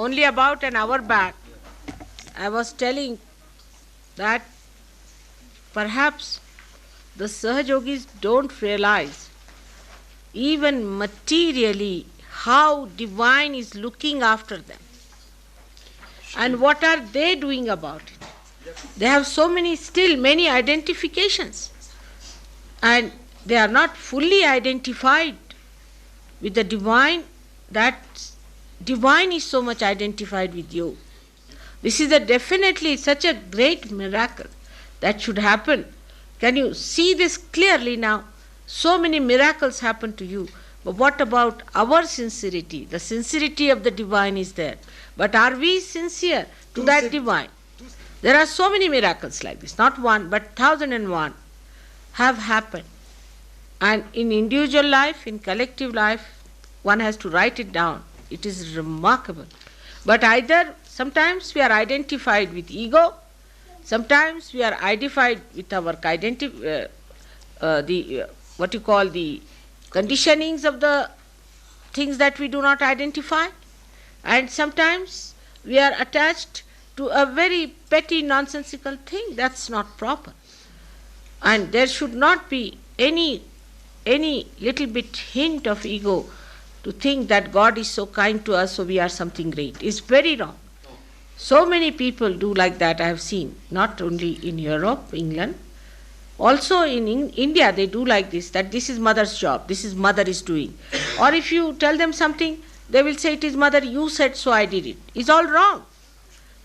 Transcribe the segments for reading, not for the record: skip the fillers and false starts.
only about an hour back, I was telling that perhaps the Sahajogis don't realize even materially how divine is looking after them. And what are they doing about it? They have still many identifications. And they are not fully identified with the divine. That divine is so much identified with you. This is definitely such a great miracle that should happen. Can you see this clearly now? So many miracles happen to you. But what about our sincerity? The sincerity of the divine is there. But are we sincere to that divine? There are so many miracles like this, not one, but 1,001 have happened. And in individual life, in collective life, one has to write it down. It is remarkable. But either sometimes we are identified with ego, sometimes we are identified with our the conditionings of the things that we do not identify, and sometimes we are attached to a very petty nonsensical thing. That's not proper. And there should not be any little bit hint of ego to think that God is so kind to us, so we are something great. It's very wrong. So many people do like that, I have seen, not only in Europe, England, also in India they do like this, that this is mother's job, this is mother is doing. Or if you tell them something, they will say, it is mother, you said so, I did it. It's all wrong.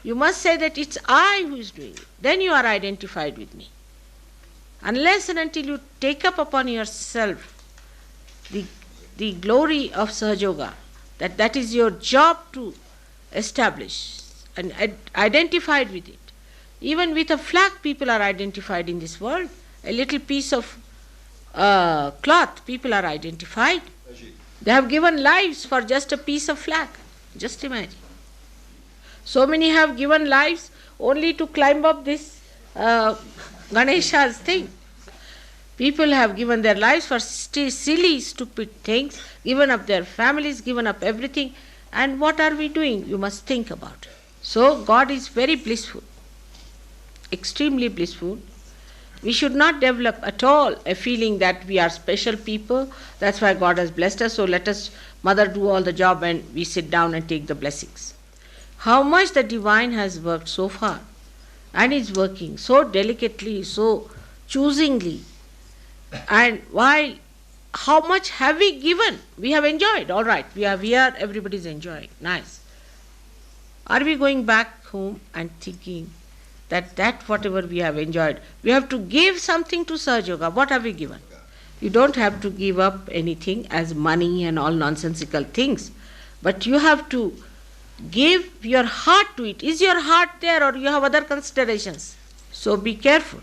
You must say that it's I who is doing it. Then you are identified with me. Unless and until you take up upon yourself the glory of Sahajoga, that is your job to establish and identified with it. Even with a flag, people are identified in this world. A little piece of cloth, people are identified. They have given lives for just a piece of flag. Just imagine. So many have given lives only to climb up this Ganesha's thing. People have given their lives for silly, stupid things, given up their families, given up everything. And what are we doing? You must think about it. So God is very blissful, extremely blissful. We should not develop at all a feeling that we are special people. That's why God has blessed us. So let us, mother, do all the job and we sit down and take the blessings. How much the divine has worked so far and is working so delicately, so choosingly. And while how much have we given? We have enjoyed. All right, we are here, everybody is enjoying. Nice. Are we going back home and thinking that whatever we have enjoyed, we have to give something to Sahajoga? What have we given? You don't have to give up anything as money and all nonsensical things, but you have to give your heart to it. Is your heart there, or you have other considerations? So be careful.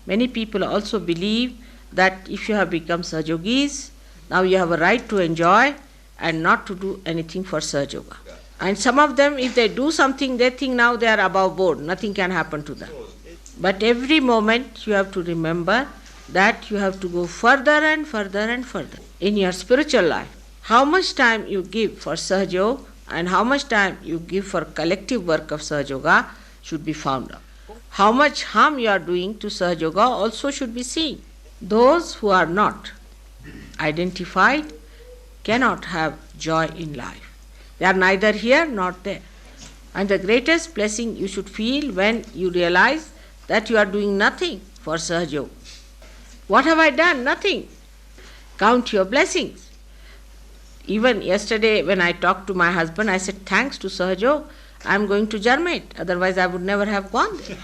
Many people also believe that if you have become Sahajogis, now you have a right to enjoy and not to do anything for Sahajoga. And some of them, if they do something, they think now they are above board, nothing can happen to them. But every moment you have to remember that you have to go further and further and further in your spiritual life. How much time you give for Sahajoga and how much time you give for collective work of Sahajoga should be found out. How much harm you are doing to Sahajoga also should be seen. Those who are not identified cannot have joy in life. They are neither here nor there. And the greatest blessing you should feel when you realize that you are doing nothing for Sahajoga. What have I done? Nothing. Count your blessings. Even yesterday when I talked to my husband, I said, thanks to Sahajoga, I am going to Germany. Otherwise I would never have gone there.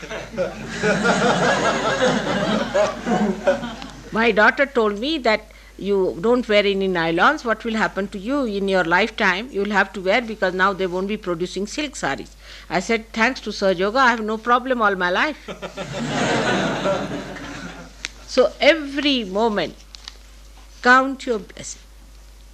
My daughter told me that you don't wear any nylons, what will happen to you in your lifetime? You will have to wear, because now they won't be producing silk saris. I said, thanks to Sahajoga, I have no problem all my life. So every moment, count your blessing.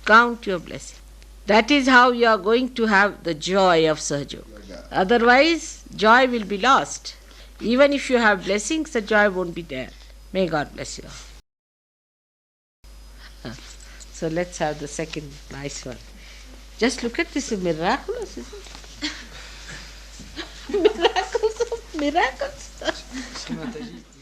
Count your blessing. That is how you are going to have the joy of Sahajoga. Otherwise, joy will be lost. Even if you have blessings, the joy won't be there. May God bless you all. So let's have the second nice one. Just look at this, miraculous, isn't it? Miracles of miracles. Mataji.